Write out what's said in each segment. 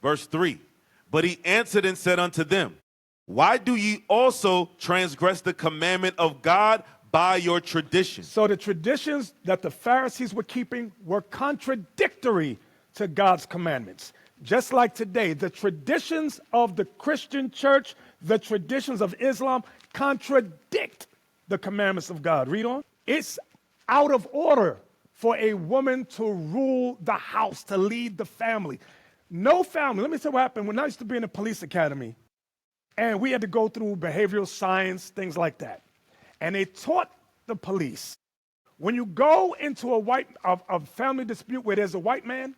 Verse 3. But he answered and said unto them, why do ye also transgress the commandment of God by your tradition? So the traditions that the Pharisees were keeping were contradictory to God's commandments. Just like today, the traditions of the Christian church, the traditions of Islam contradict the commandments of God. Read on. It's out of order for a woman to rule the house, to lead the family. No family. Let me tell you what happened. When I used to be in the police academy, and we had to go through behavioral science, things like that. And they taught the police, when you go into a family dispute where there's a white man,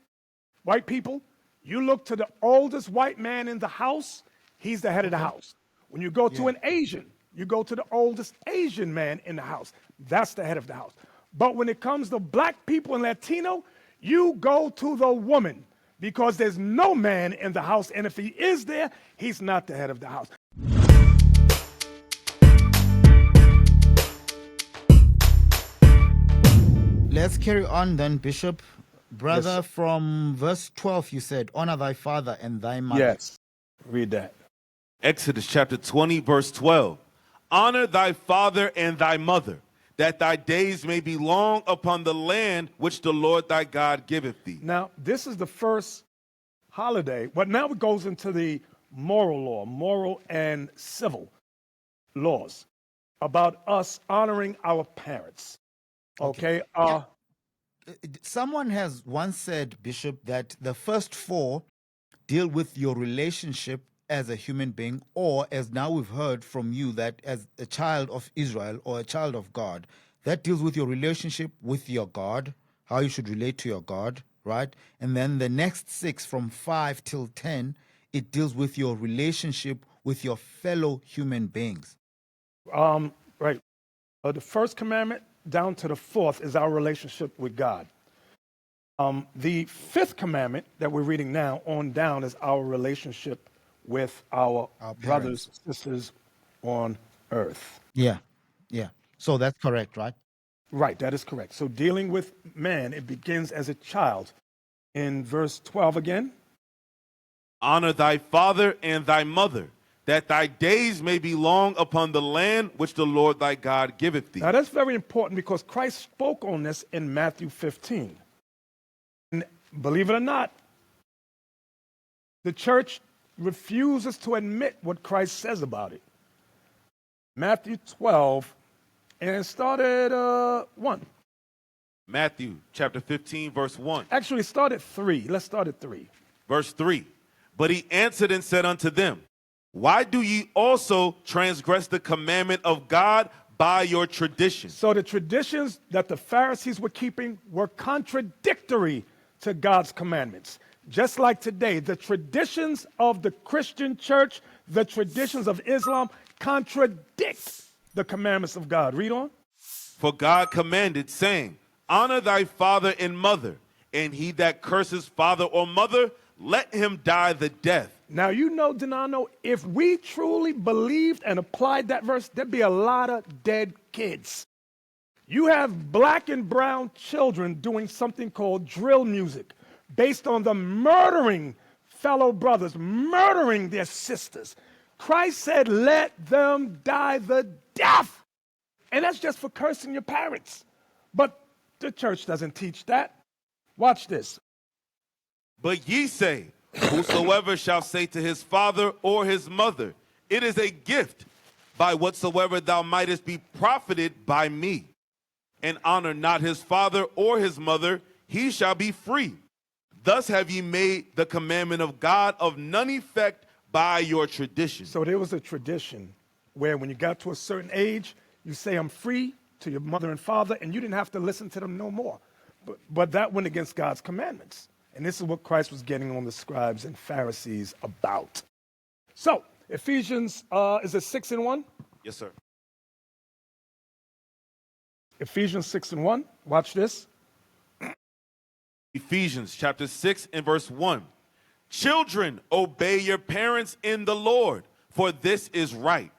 white people, you look to the oldest white man in the house, he's the head of the house. When you go to an Asian, you go to the oldest Asian man in the house. That's the head of the house. But when it comes to black people and Latino, you go to the woman because there's no man in the house. And if he is there, he's not the head of the house. Let's carry on then, Bishop. Brother, Yes. from verse 12, you said, honor thy father and thy mother. Yes, read that. Exodus chapter 20, verse 12. Honor thy father and thy mother, that thy days may be long upon the land which the Lord thy God giveth thee. Now, this is the first holiday, but now it goes into the moral law, moral and civil laws about us honoring our parents. Okay? Someone has once said, Bishop, that the first four deal with your relationship as a human being, or as now we've heard from you, that as a child of Israel or a child of God, that deals with your relationship with your God, how you should relate to your God, right? And then the next 6 from 5 till 10, it deals with your relationship with your fellow human beings. Right. The first commandment down to the fourth is our relationship with God. The fifth commandment that we're reading now on down is our relationship with our brothers and sisters on earth. Yeah. So that's correct, right? Right, that is correct. So dealing with man, it begins as a child. In verse 12 again. Honor thy father and thy mother, that thy days may be long upon the land which the Lord thy God giveth thee. Now that's very important because Christ spoke on this in Matthew 15. And believe it or not, the church refuses to admit what Christ says about it. Matthew 12, and it started 1. Matthew chapter 15, verse 1. Actually, it started 3. Let's start at 3. Verse 3. But he answered and said unto them, why do ye also transgress the commandment of God by your tradition? So the traditions that the Pharisees were keeping were contradictory to God's commandments. Just like today, the traditions of the Christian church, the traditions of Islam contradict the commandments of God. Read on. For God commanded, saying, honor thy father and mother, and he that curses father or mother, let him die the death. Now, you know, Dinano, if we truly believed and applied that verse, there'd be a lot of dead kids. You have black and brown children doing something called drill music based on them murdering fellow brothers, murdering their sisters. Christ said, let them die the death. And that's just for cursing your parents. But the church doesn't teach that. Watch this. But ye say, whosoever shall say to his father or his mother, it is a gift, by whatsoever thou mightest be profited by me, and honor not his father or his mother, he shall be free. Thus have ye made the commandment of God of none effect by your tradition. So there was a tradition where when you got to a certain age, you say, I'm free to your mother and father, and you didn't have to listen to them no more. But that went against God's commandments. And this is what Christ was getting on the scribes and Pharisees about. So, Ephesians, is it 6 and 1? Yes, sir. Ephesians 6 and 1. Watch this. Ephesians chapter 6 and verse 1. Children, obey your parents in the Lord, for this is right.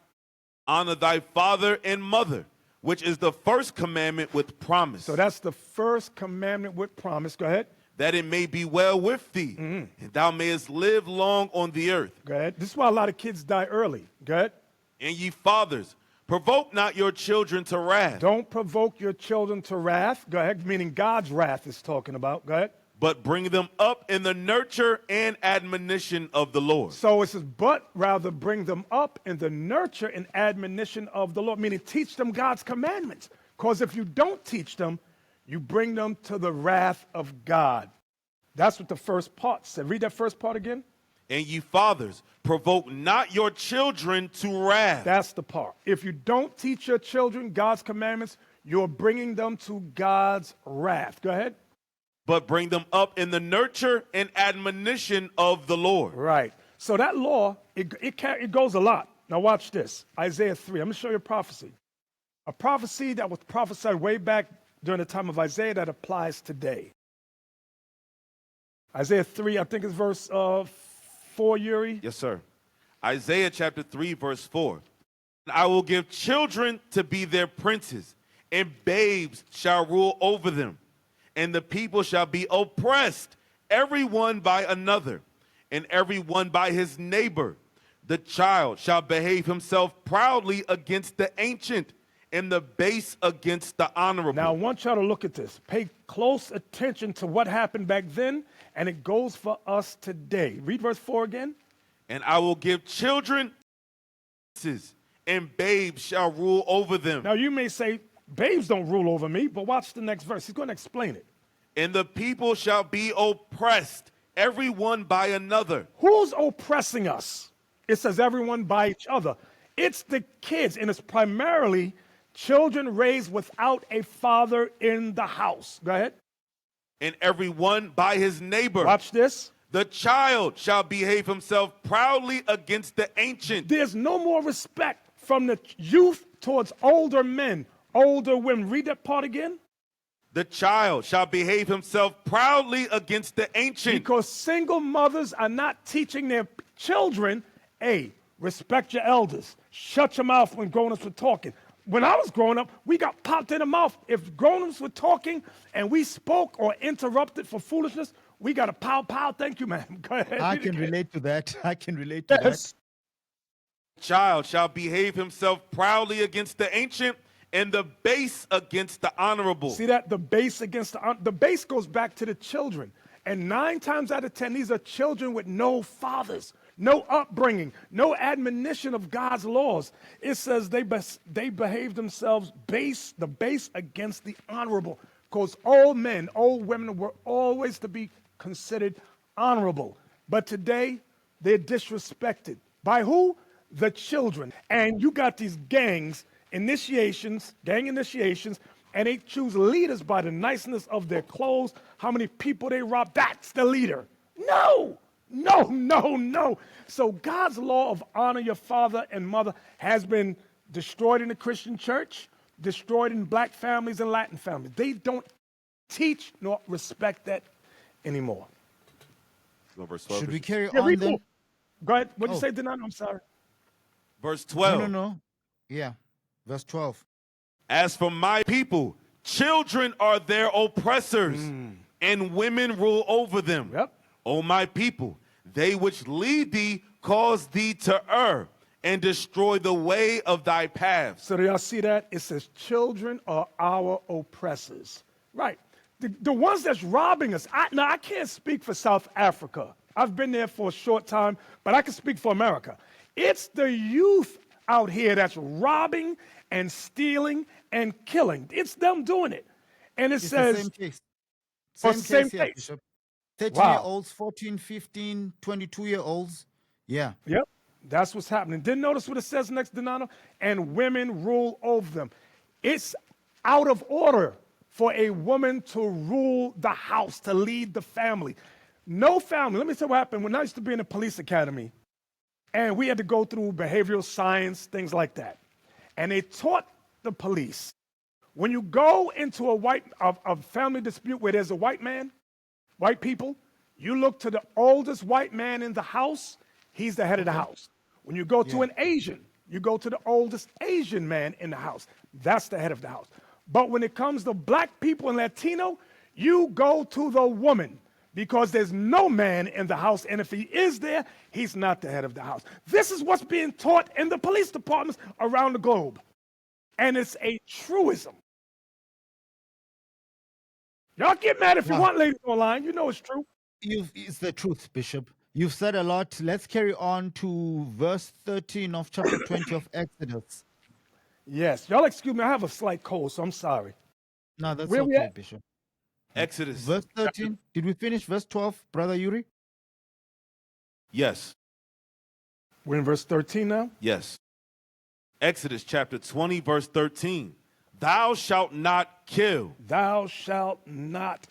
Honor thy father and mother, which is the first commandment with promise. So that's the first commandment with promise. Go ahead. that it may be well with thee, and thou mayest live long on the earth. Go ahead. This is why a lot of kids die early. Go ahead. And ye fathers, provoke not your children to wrath, Don't provoke your children to wrath. Go ahead. Meaning God's wrath is talking about. Go ahead. but bring them up in the nurture and admonition of the Lord. So it says, but rather bring them up in the nurture and admonition of the Lord, meaning teach them God's commandments. Because if you don't teach them, you bring them to the wrath of God. That's what the first part said. Read that first part again. And ye fathers, provoke not your children to wrath. That's the part. If you don't teach your children God's commandments, you're bringing them to God's wrath. Go ahead. But bring them up in the nurture and admonition of the Lord. Right. So that law, it goes a lot. Now watch this. Isaiah 3. I'm going to show you a prophecy. A prophecy that was prophesied way back during the time of Isaiah that applies today. Isaiah 3, I think it's verse 4, Yuri. Yes, sir. Isaiah chapter 3, verse 4. I will give children to be their princes, and babes shall rule over them. And the people shall be oppressed, every one by another, and every one by his neighbor. The child shall behave himself proudly against the ancient, and the base against the honorable. Now, I want y'all to look at this. Pay close attention to what happened back then, and it goes for us today. Read verse 4 again. And I will give children princes, and babes shall rule over them. Now, you may say, babes don't rule over me, but watch the next verse. He's going to explain it. And the people shall be oppressed, every one by another. Who's oppressing us? It says everyone by each other. It's the kids, and it's primarily children raised without a father in the house. Go ahead. And every one by his neighbor. Watch this. The child shall behave himself proudly against the ancient. There's no more respect from the youth towards older men, older women. Read that part again. The child shall behave himself proudly against the ancient. Because single mothers are not teaching their children, hey, respect your elders. Shut your mouth when grown-ups were talking. When I was growing up, we got popped in the mouth. If grown-ups were talking and we spoke or interrupted for foolishness, we got a pow, pow. Thank you, ma'am. Go ahead. I can relate to that. I can relate to that. Child shall behave himself proudly against the ancient, and the base against the honorable. See that? The base against the base goes back to the children. And 9 times out of 10, these are children with no fathers, no upbringing, no admonition of God's laws. It says they behave themselves the base against the honorable. Because all men, all women were always to be considered honorable. But today, they're disrespected. By who? The children. And you got these gang initiations, and they choose leaders by the niceness of their clothes, how many people they rob. That's the leader. No. So God's law of honor your father and mother has been destroyed in the Christian church, destroyed in black families and Latin families. They don't teach nor respect that anymore. Should we carry Yeah, on then? Go ahead. What did you say, Dinano? I'm sorry. Verse 12. No. Yeah. Verse 12. As for my people, children are their oppressors, and women rule over them. Yep. O my people, they which lead thee cause thee to err, and destroy the way of thy paths. So do y'all see that? It says children are our oppressors. Right. The ones that's robbing us. I can't speak for South Africa. I've been there for a short time, but I can speak for America. It's the youth out here that's robbing and stealing and killing. It's them doing it. And it says... the same case. Same here, case. Bishop. 13-year-olds, 14, 15, 22-year-olds. Yeah. Yep, that's what's happening. Didn't notice what it says next, Dinano? And women rule over them. It's out of order for a woman to rule the house, to lead the family. No family. Let me tell you what happened. When I used to be in the police academy, and we had to go through behavioral science, things like that. And they taught the police, when you go into a family dispute where there's a white people, you look to the oldest white man in the house, he's the head of the house. When you go to an Asian, you go to the oldest Asian man in the house. That's the head of the house. But when it comes to black people and Latino, you go to the woman. because there's no man in the house, and if he is there, he's not the head of the house. This is what's being taught in the police departments around the globe, and it's a truism. Y'all get mad if you Wow. want, ladies online. You know it's true. It's the truth, Bishop. You've said a lot. Let's carry on to verse 13 of chapter 20 of Exodus. Yes, y'all excuse me. I have a slight cold, so I'm sorry. No, that's Where we okay, at? Bishop. Exodus. Verse 13. Did we finish verse 12, Brother Yuri? Yes. We're in verse 13 now. Yes. Exodus chapter 20, verse 13. Thou shalt not kill. Thou shalt not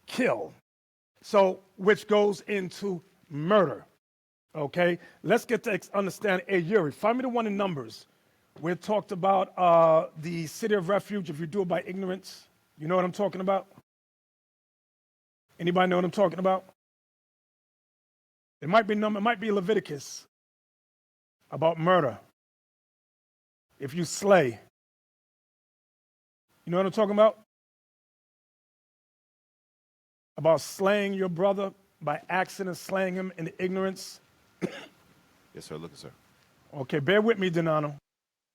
kill. So, which goes into murder. Okay, let's get to understand. Hey, Yuri, find me the one in Numbers where it talked about the city of refuge if you do it by ignorance. You know what I'm talking about? Anybody know what I'm talking about? It might be it might be Leviticus about murder. If you slay. You know what I'm talking about? About slaying your brother by accident, slaying him in ignorance. Yes, sir. Look, sir. Okay, bear with me, Dinano.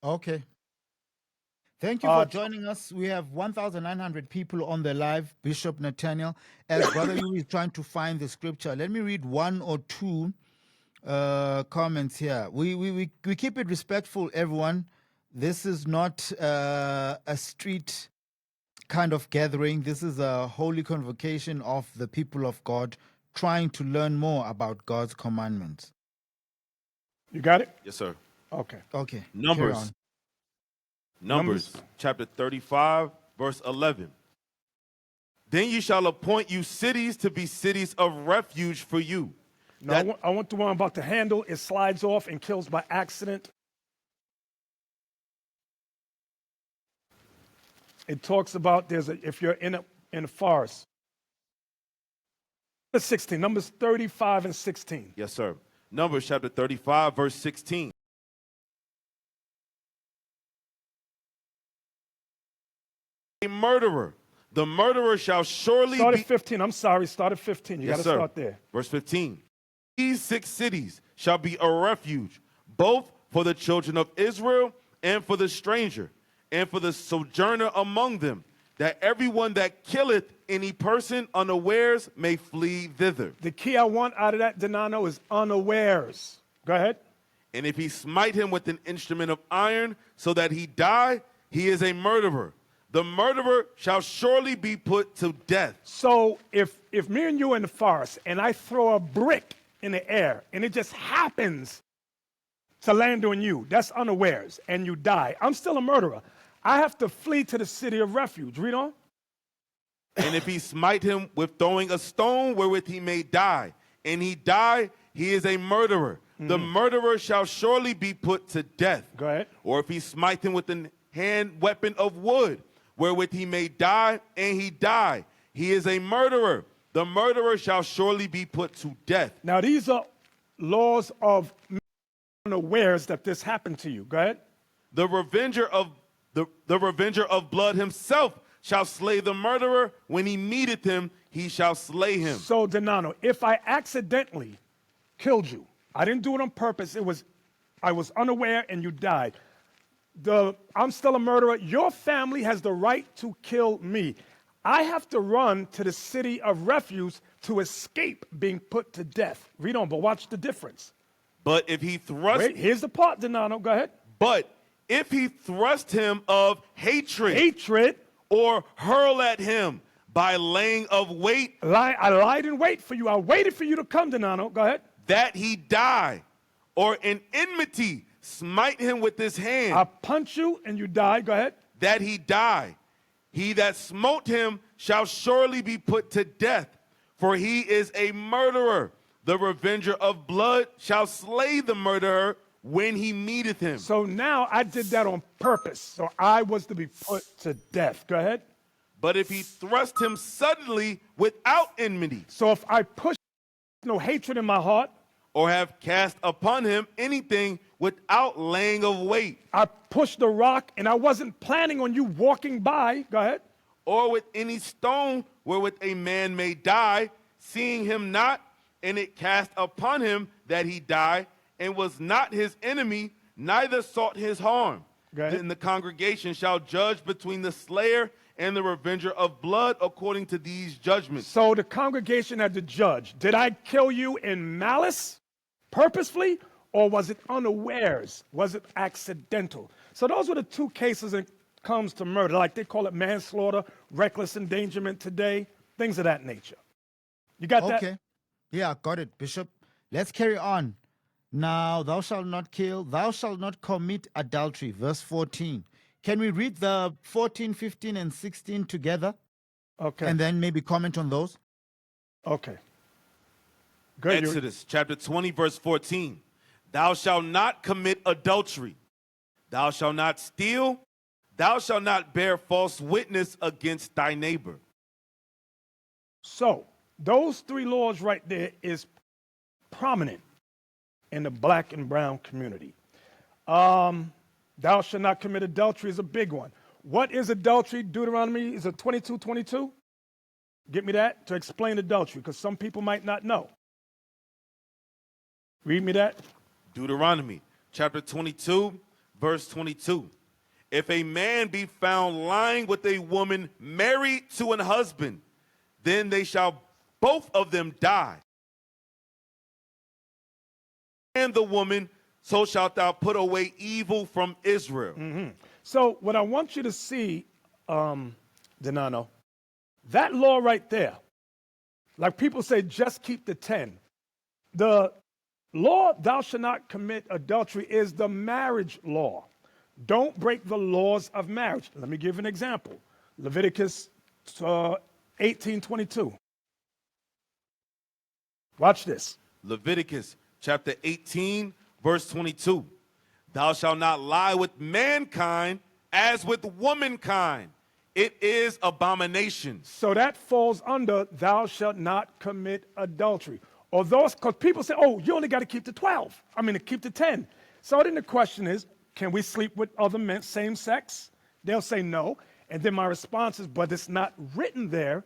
Okay. Thank you for joining us. We have 1,900 people on the live, Bishop Nathanyel. As Brother Yuri is trying to find the scripture, let me read one or two comments here. We keep it respectful, everyone. This is not a street kind of gathering. This is a holy convocation of the people of God trying to learn more about God's commandments. You got it? Yes, sir. Okay. Okay. Numbers. Numbers chapter 35, verse 11. Then you shall appoint you cities to be cities of refuge for you. No, I want the one about the handle. It slides off and kills by accident. It talks about if you're in a forest. 16, Numbers 35 and 16. Yes, sir. Numbers chapter 35, verse 16. A murderer. The murderer shall surely Start be... at 15. I'm sorry. Start at 15. You got to start there. Verse 15. These 6 cities shall be a refuge, both for the children of Israel and for the stranger, and for the sojourner among them, that everyone that killeth any person unawares may flee thither. The key I want out of that, Dinano, is unawares. Go ahead. And if he smite him with an instrument of iron so that he die, he is a murderer. The murderer shall surely be put to death. So if me and you are in the forest and I throw a brick in the air and it just happens to land on you, that's unawares, and you die, I'm still a murderer. I have to flee to the city of refuge. Read on. And if he smite him with throwing a stone wherewith he may die, and he die, he is a murderer. The murderer shall surely be put to death. Go ahead. Or if he smite him with an hand weapon of wood, wherewith he may die, and he die, he is a murderer. The murderer shall surely be put to death. Now, these are laws of unawares that this happened to you. Go ahead. The revenger of blood himself shall slay the murderer. When he meeteth him, he shall slay him. So, Dinano, if I accidentally killed you, I didn't do it on purpose. I was unaware and you died. I'm still a murderer. Your family has the right to kill me. I have to run to the city of refuge to escape being put to death. Read on, but watch the difference. But if he thrust... Wait, here's the part, Dinano. Go ahead. But if he thrust him of hatred, or hurl at him by laying of wait... I lied in wait for you. I waited for you to come, Dinano. Go ahead. That he die, or in enmity smite him with his hand... I punch you and you die. Go ahead. That he die. He that smote him shall surely be put to death, for he is a murderer. The revenger of blood shall slay the murderer when he meeteth him. So now I did that on purpose. So I was to be put to death. Go ahead. But if he thrust him suddenly without enmity, so if I push no hatred in my heart, or have cast upon him anything without laying of weight, I pushed the rock and I wasn't planning on you walking by. Go ahead. or with any stone wherewith a man may die, seeing him not, and it cast upon him that he die, and was not his enemy, neither sought his harm. Go ahead. Then the congregation shall judge between the slayer and the revenger of blood according to these judgments. So the congregation had to judge. Did I kill you in malice, purposefully, or was it unawares? Was it accidental? So those were the two cases when it comes to murder. Like they call it manslaughter, reckless endangerment today, things of that nature. You got that? Okay. Yeah, got it, Bishop. Let's carry on. Now, thou shalt not kill, thou shalt not commit adultery. Verse 14. Can we read the 14, 15, and 16 together? Okay. And then maybe comment on those? Okay. Good. Exodus chapter 20, verse 14. Thou shalt not commit adultery. Thou shalt not steal. Thou shalt not bear false witness against thy neighbor. So those three laws right there is prominent in the black and brown community. Thou shalt not commit adultery is a big one. What is adultery? Deuteronomy is a 22:22. Get me that to explain adultery, because some people might not know. Read me that. Deuteronomy chapter 22, verse 22. If a man be found lying with a woman married to an husband, then they shall both of them die. And the woman, so shalt thou put away evil from Israel. So what I want you to see, Dinano, that law right there, like people say, just keep the 10. The law, thou shalt not commit adultery, is the marriage law. Don't break the laws of marriage. Let me give an example. Leviticus 18:22. Watch this. Leviticus chapter 18, verse 22. Thou shalt not lie with mankind as with womankind. It is abomination. So that falls under thou shalt not commit adultery. Or those, because people say, oh, you only got to keep the 12. I mean, to keep the 10. So then the question is, can we sleep with other men, same sex? They'll say no. And then my response is, but it's not written there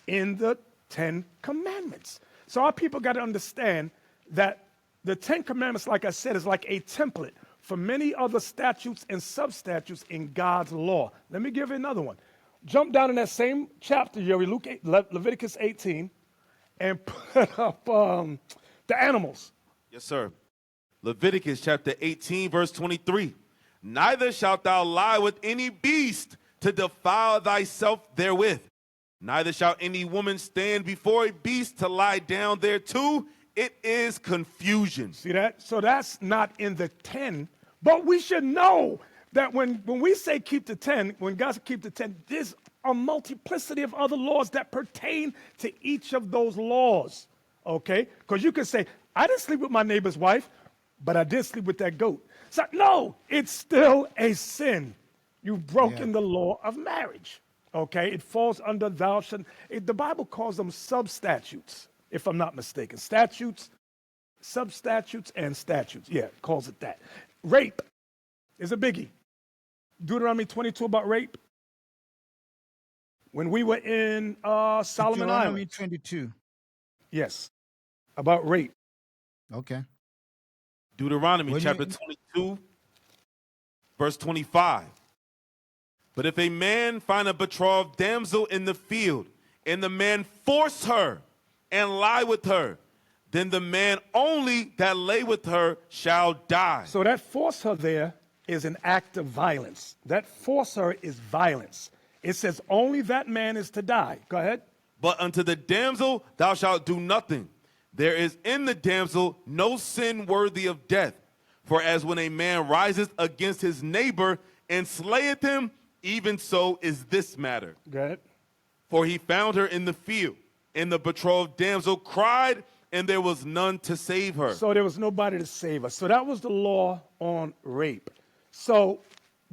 in the 10 Commandments. So our people got to understand that the 10 Commandments, like I said, is like a template for many other statutes and sub-statutes in God's law. Let me give you another one. Jump down in that same chapter, Leviticus 18, and put up the animals. Yes, sir. Leviticus chapter 18, verse 23. Neither shalt thou lie with any beast to defile thyself therewith. Neither shall any woman stand before a beast to lie down thereto. It is confusion. See that? So that's not in the 10. But we should know that when we say keep the 10, when God said keep the 10, there's a multiplicity of other laws that pertain to each of those laws. Okay? Because you can say, I didn't sleep with my neighbor's wife, but I did sleep with that goat. So no, it's still a sin. You've broken the law of marriage. Okay? It falls under thou shalt. The Bible calls them sub-statutes, if I'm not mistaken. Statutes, sub-statutes, and statutes. Yeah, it calls it that. Rape is a biggie. Deuteronomy 22 about rape. When we were in Solomon Deuteronomy Island. 22. Yes, about rape. Okay. Deuteronomy chapter 22, verse 25. But if a man find a betrothed damsel in the field, and the man force her and lie with her, then the man only that lay with her shall die. So that force her there is an act of violence. That force her is violence. It says only that man is to die. Go ahead. But unto the damsel thou shalt do nothing. There is in the damsel no sin worthy of death. For as when a man riseth against his neighbor and slayeth him, even so is this matter. Go ahead. For he found her in the field, and the betrothed damsel cried, and there was none to save her. So there was nobody to save her. So that was the law on rape. So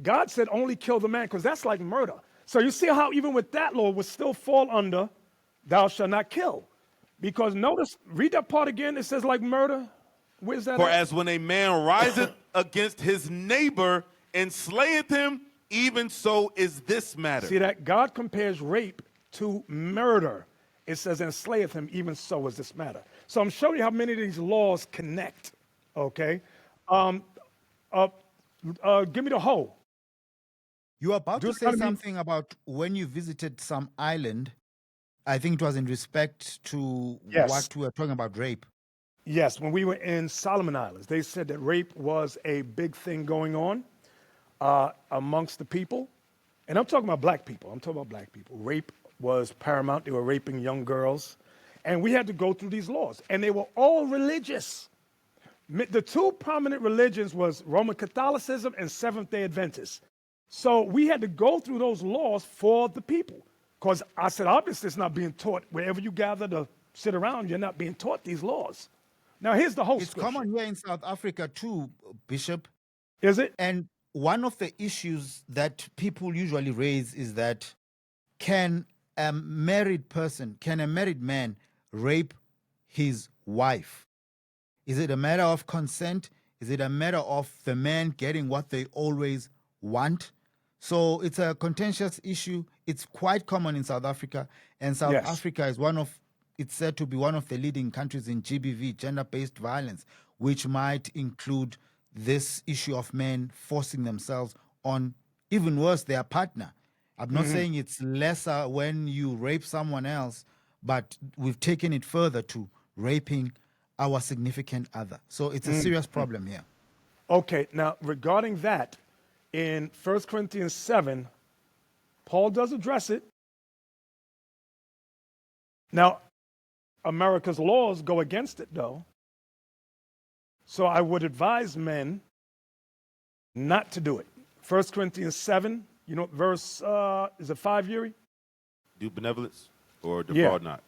God said only kill the man, because that's like murder. So you see how even with that law would still fall under thou shalt not kill. Because notice, read that part again. It says like murder. Where's that? For as when a man riseth against his neighbor and slayeth him, even so is this matter. See that? God compares rape to murder. it says, enslaveth him, even so is this matter. So I'm showing you how many of these laws connect, okay? Give me the whole. You were about to say Deuteronomy- something about when you visited some island. I think it was in respect to Yes. what we were talking about, rape. Yes, when we were in Solomon Islands, they said that rape was a big thing going on amongst the people. And I'm talking about black people. Rape was paramount. They were raping young girls. And we had to go through these laws. And they were all religious. The two prominent religions was Roman Catholicism and Seventh-day Adventists. So we had to go through those laws for the people. Because I said, obviously, it's not being taught. Wherever you gather to sit around, you're not being taught these laws. Now, here's the whole It's scripture. common here in South Africa too, Bishop. Is it? And one of the issues that people usually raise is that can a married man rape his wife? Is it a matter of consent? Is it a matter of the man getting what they always want? So it's a contentious issue. It's quite common in South Africa. And South Yes. Africa is it's said to be one of the leading countries in GBV, gender-based violence, which might include this issue of men forcing themselves on, even worse, their partner. I'm not saying it's lesser when you rape someone else, but we've taken it further to raping our significant other. So it's a serious problem here. Okay, now regarding that, in 1 Corinthians 7, Paul does address it. Now, America's laws go against it, though. So I would advise men not to do it. 1 Corinthians 7, you know, verse, is it 5, Yuri? Do benevolence or defraud not.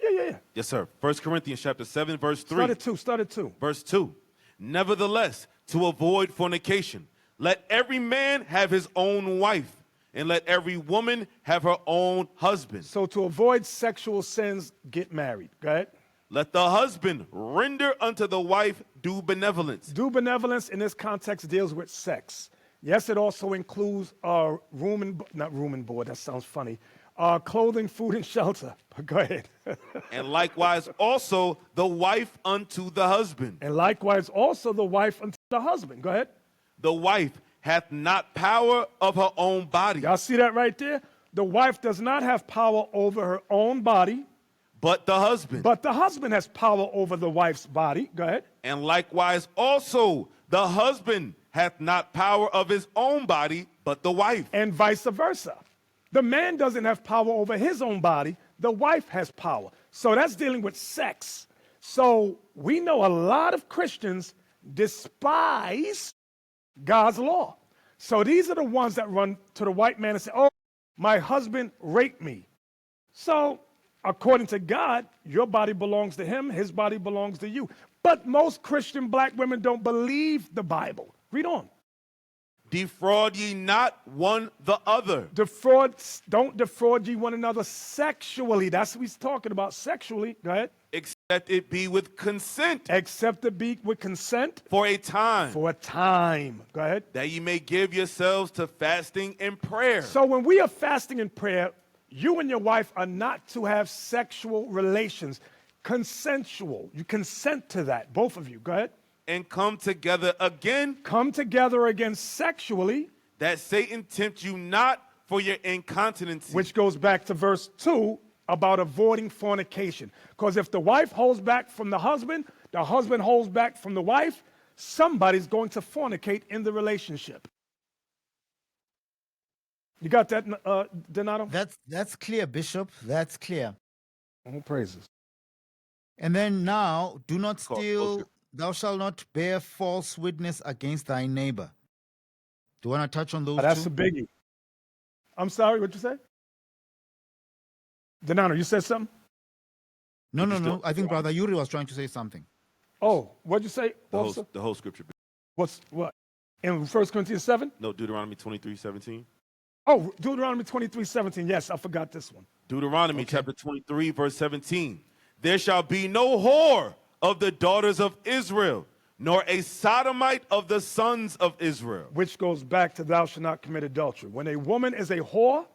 Yeah. Yes, sir. 1 Corinthians chapter 7, verse 3. Start at 2. Verse 2. Nevertheless, to avoid fornication, let every man have his own wife, and let every woman have her own husband. So to avoid sexual sins, get married. Go ahead. Let the husband render unto the wife due benevolence. Due benevolence in this context deals with sex. Yes, it also includes not room and board, that sounds funny. Clothing, food, and shelter. Go ahead. And likewise also the wife unto the husband. And likewise also the wife unto the husband. Go ahead. The wife hath not power of her own body, Y'all see that right there? The wife does not have power over her own body, but the husband. but the husband has power over the wife's body. Go ahead. And likewise also the husband hath not power of his own body, but the wife. And vice versa. The man doesn't have power over his own body. The wife has power. So that's dealing with sex. So we know a lot of Christians despise God's law. So these are the ones that run to the white man and say, oh, my husband raped me. So according to God, your body belongs to him, his body belongs to you. But most Christian black women don't believe the Bible. Read on. Defraud ye not one the other. Don't defraud ye one another sexually. That's what he's talking about, sexually. Go ahead. Except it be with consent. Except it be with consent. For a time. For a time. Go ahead. That ye may give yourselves to fasting and prayer. So when we are fasting and prayer, you and your wife are not to have sexual relations. Consensual. You consent to that, both of you. Go ahead. And come together again. Come together again sexually. That Satan tempt you not for your incontinency. Which goes back to verse 2 about avoiding fornication. Because if the wife holds back from the husband holds back from the wife, somebody's going to fornicate in the relationship. You got that, Dinano? That's clear, Bishop. That's clear. All praises. And then now, do not Cool. steal. Thou shalt not bear false witness against thy neighbor. Do you want to touch on those That's two? a biggie. I'm sorry, what'd you say? Dinano, you said something? No. I think Brother Yuri was trying to say something. Oh, what'd you say? The whole scripture. What? In 1 Corinthians 7? No, Deuteronomy 23:17. Oh, Deuteronomy 23:17. Yes, I forgot this one. Deuteronomy chapter 23, verse 17. There shall be no whore of the daughters of Israel, nor a sodomite of the sons of Israel. Which goes back to thou shalt not commit adultery. When a woman is a whore,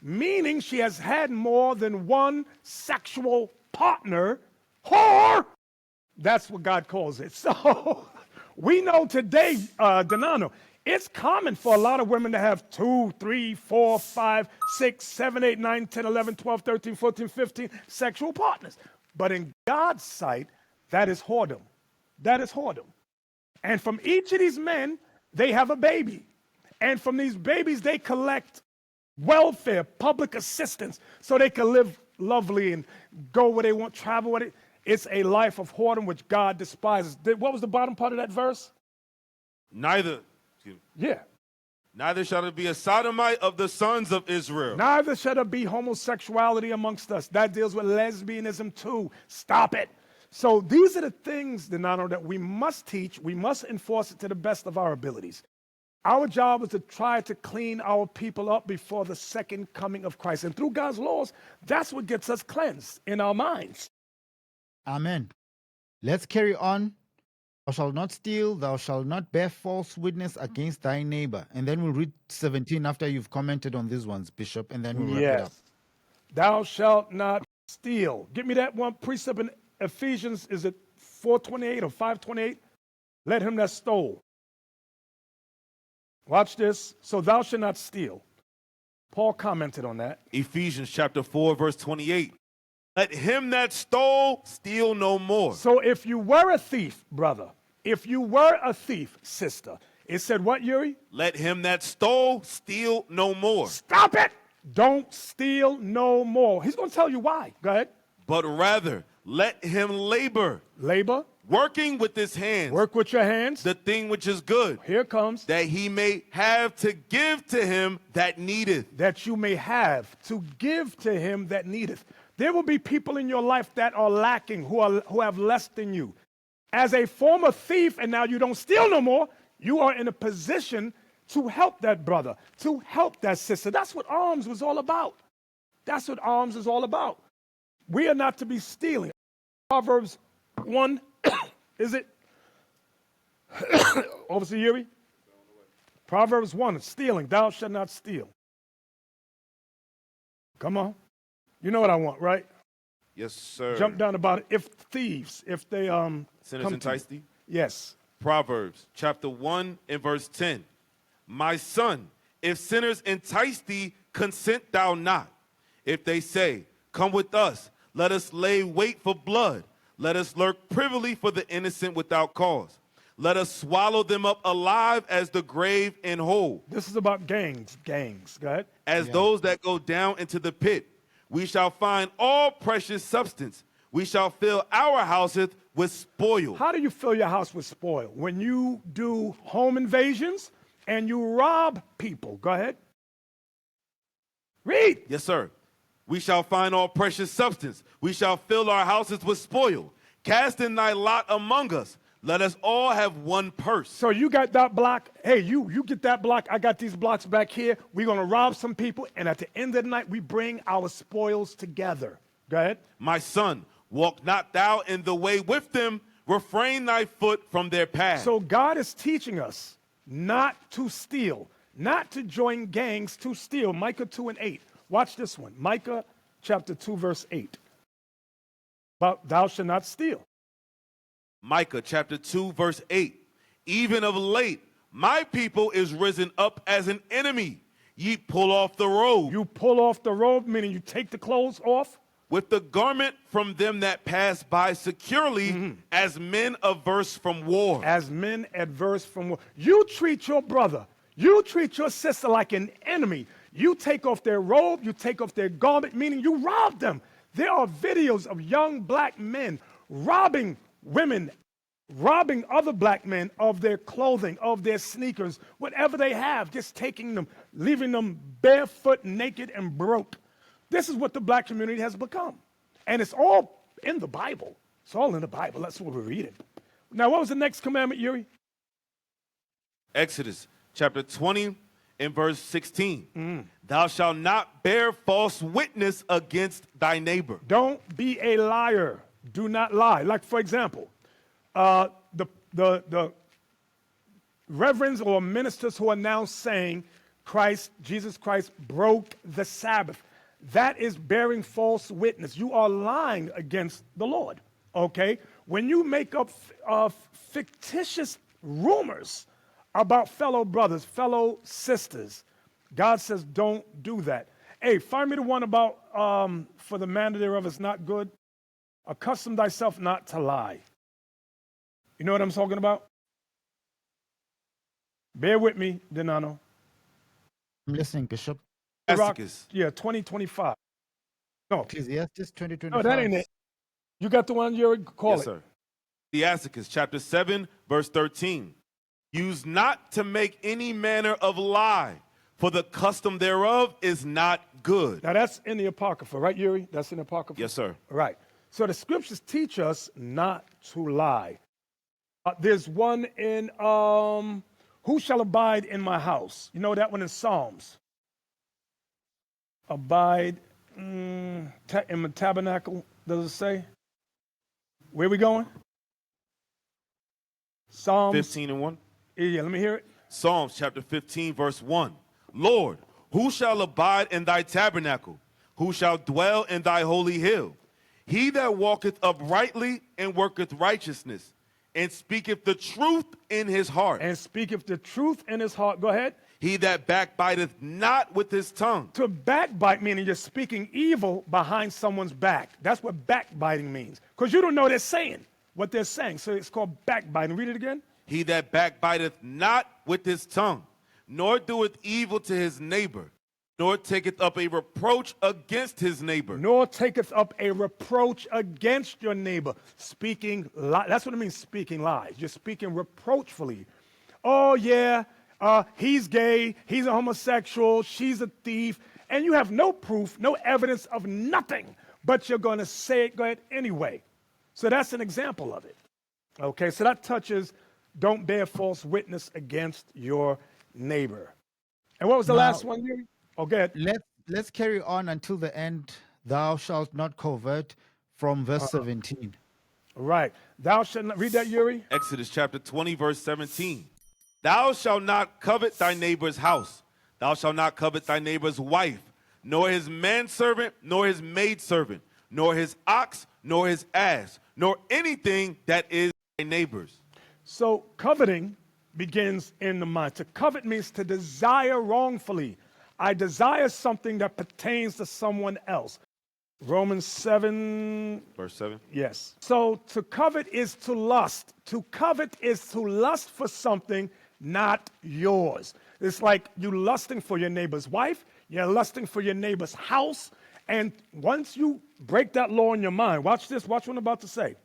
meaning she has had more than one sexual partner, whore. That's what God calls it. So we know today, Dinano, it's common for a lot of women to have 2, 3, 4, 5, 6, 7, 8, 9, 10, 11, 12, 13, 14, 15 sexual partners. But in God's sight, that is whoredom. That is whoredom. And from each of these men, they have a baby. And from these babies, they collect welfare, public assistance, so they can live lovely and go where they want, travel with it. It's a life of whoredom which God despises. What was the bottom part of that verse? Neither shall there be a sodomite of the sons of Israel. Neither shall there be homosexuality amongst us. That deals with lesbianism too. Stop it. So these are the things, Dinano, that we must teach. We must enforce it to the best of our abilities. Our job is to try to clean our people up before the second coming of Christ. And through God's laws, that's what gets us cleansed in our minds. Amen. Let's carry on. Thou shalt not steal, thou shalt not bear false witness against thy neighbor. And then we'll read 17 after you've commented on these ones, Bishop, and then we'll wrap it up. Thou shalt not steal. Give me that one precept in Ephesians, is it 4:28 or 5:28? Let him that stole. Watch this. So thou shalt not steal. Paul commented on that. Ephesians chapter 4, verse 28. Let him that stole steal no more. So if you were a thief, brother, if you were a thief, sister, it said what, Yuri? Let him that stole steal no more. Stop it! Don't steal no more. He's going to tell you why. Go ahead. But rather, let him labor. Labor. Working with his hands. Work with your hands. The thing which is good. Here it comes. That he may have to give to him that needeth. That you may have to give to him that needeth. There will be people in your life that are lacking, who have less than you. As a former thief, and now you don't steal no more, you are in a position to help that brother, to help that sister. That's what alms was all about. That's what alms is all about. We are not to be stealing. Proverbs 1, is it? Overseer Yuri? Proverbs 1, stealing. Thou shalt not steal. Come on. You know what I want, right? Yes, sir. Jump down about it. If thieves, if they Sinners entice thee? Yes. Proverbs chapter 1 and verse 10. My son, if sinners entice thee, consent thou not. If they say, come with us, let us lay wait for blood. Let us lurk privily for the innocent without cause. Let us swallow them up alive as the grave and whole. This is about gangs. Go ahead. As those that go down into the pit. We shall find all precious substance. We shall fill our houses with spoil. How do you fill your house with spoil? When you do home invasions and you rob people. Go ahead. Read. Yes, sir. We shall find all precious substance. We shall fill our houses with spoil. Cast in thy lot among us. Let us all have one purse. So you got that block. Hey, you get that block. I got these blocks back here. We're going to rob some people. And at the end of the night, we bring our spoils together. Go ahead. My son, walk not thou in the way with them. Refrain thy foot from their path. So God is teaching us not to steal, not to join gangs to steal. Micah 2 and 8. Watch this one. Micah chapter 2, verse 8. But thou shalt not steal. Micah chapter 2, verse 8. Even of late, my people is risen up as an enemy. Ye pull off the robe. You pull off the robe, meaning you take the clothes off. With the garment from them that pass by securely, as men averse from war. As men adverse from war. You treat your brother, you treat your sister like an enemy. You take off their robe, you take off their garment, meaning you rob them. There are videos of young black men robbing women, robbing other black men of their clothing, of their sneakers, whatever they have, just taking them, leaving them barefoot, naked, and broke. This is what the black community has become. And it's all in the Bible. It's all in the Bible. That's what we're reading. Now, what was the next commandment, Yuri? Exodus chapter 20 and verse 16. Thou shalt not bear false witness against thy neighbor. Don't be a liar. Do not lie. Like, for example, the reverends or ministers who are now saying Jesus Christ broke the Sabbath. That is bearing false witness. You are lying against the Lord, okay? When you make up fictitious rumors about fellow brothers, fellow sisters, God says don't do that. Hey, find me the one about for the manner thereof is not good. Accustom thyself not to lie. You know what I'm talking about? Bear with me, Dinano. I'm listening, Bishop. Ecclesiastes. Yeah, 2025. No, Ecclesiastes no, 2025. that ain't it. You got the one you call Yes, it. sir. Ecclesiastes chapter 7, verse 13. Use not to make any manner of lie, for the custom thereof is not good. Now that's in the Apocrypha, right, Yuri? That's in the Apocrypha? Yes, sir. Right. So the scriptures teach us not to lie. There's one in who shall abide in my house? You know that one in Psalms. Abide in the tabernacle, does it say? Where we going? Psalms 15 and 1. Yeah, let me hear it. Psalms chapter 15, verse 1. Lord, who shall abide in thy tabernacle? Who shall dwell in thy holy hill? He that walketh uprightly and worketh righteousness, and speaketh the truth in his heart. And speaketh the truth in his heart. Go ahead. He that backbiteth not with his tongue. To backbite meaning you're speaking evil behind someone's back. That's what backbiting means. Because you don't know they're saying what they're saying. So it's called backbiting. Read it again. He that backbiteth not with his tongue, nor doeth evil to his neighbor, nor taketh up a reproach against his neighbor. Nor taketh up a reproach against your neighbor. Speaking lies. That's what it means, speaking lies. You're speaking reproachfully. Oh, yeah, he's gay, he's a homosexual, she's a thief, and you have no proof, no evidence of nothing, but you're going to say it, go ahead anyway. So that's an example of it. Okay, so that touches don't bear false witness against your neighbor. And what was the last one? Oh, go ahead. Let's carry on until the end. Thou shalt not covet from verse 17. Right. Thou shalt not, read that, Yuri. Exodus chapter 20, verse 17. Thou shalt not covet thy neighbor's house. Thou shalt not covet thy neighbor's wife, nor his manservant, nor his maidservant, nor his ox, nor his ass, nor anything that is thy neighbor's. So coveting begins in the mind. To covet means to desire wrongfully. I desire something that pertains to someone else. Romans 7. Verse 7. Yes. So to covet is to lust. To covet is to lust for something not yours. It's like you lusting for your neighbor's wife, you're lusting for your neighbor's house, and once you break that law in your mind, watch this, watch what I'm about to say.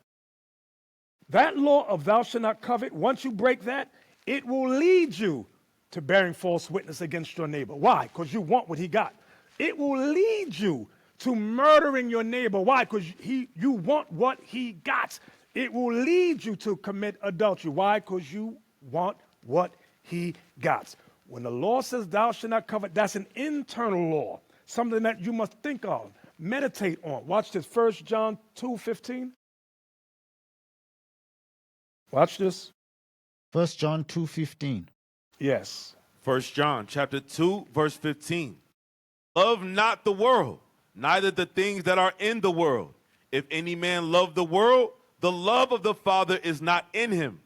That law of thou shalt not covet, once you break that, it will lead you to bearing false witness against your neighbor. Why? Because you want what he got. It will lead you to murdering your neighbor. Why? Because you want what he got. It will lead you to commit adultery. Why? Because you want what he got. When the law says thou shalt not covet, that's an internal law, something that you must think of, meditate on. Watch this, 1 John 2:15. Watch this. 1 John 2:15. Yes. 1 John chapter 2, verse 15. Love not the world, neither the things that are in the world. If any man love the world, the love of the Father is not in him.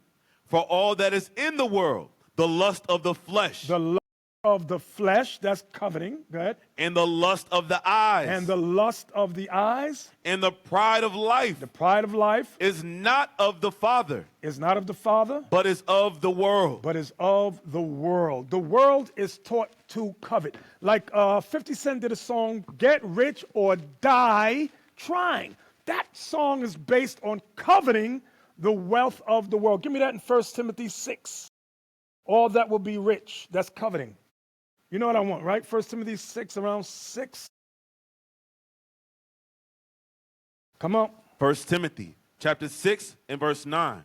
For all that is in the world, the lust of the flesh. The lust of the flesh, that's coveting. Go ahead. And the lust of the eyes. And the lust of the eyes. And the pride of life. The pride of life. Is not of the Father. Is not of the Father. But is of the world. But is of the world. The world is taught to covet. Like 50 Cent did a song, Get Rich or Die Trying. That song is based on coveting the wealth of the world. Give me that in 1 Timothy 6. All that will be rich. That's coveting. You know what I want, right? 1 Timothy 6, around 6. Come on. 1 Timothy chapter 6 and verse 9.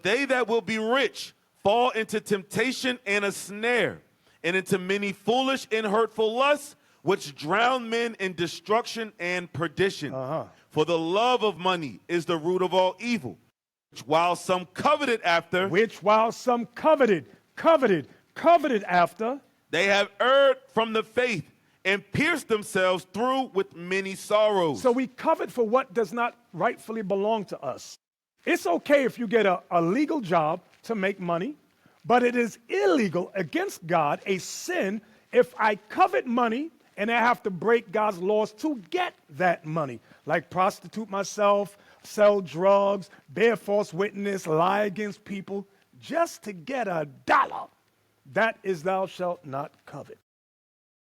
They that will be rich fall into temptation and a snare, and into many foolish and hurtful lusts, which drown men in destruction and perdition. For the love of money is the root of all evil, which while some coveted after. Which while some coveted after. They have erred from the faith and pierced themselves through with many sorrows. So we covet for what does not rightfully belong to us. It's okay if you get a legal job to make money, but it is illegal against God, a sin, if I covet money and I have to break God's laws to get that money, like prostitute myself, sell drugs, bear false witness, lie against people, just to get $1. That is thou shalt not covet.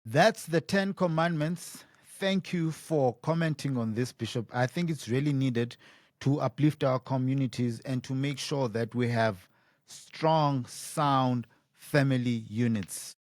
That's the 10 Commandments. Thank you for commenting on this, Bishop. I think it's really needed to uplift our communities and to make sure that we have strong, sound family units.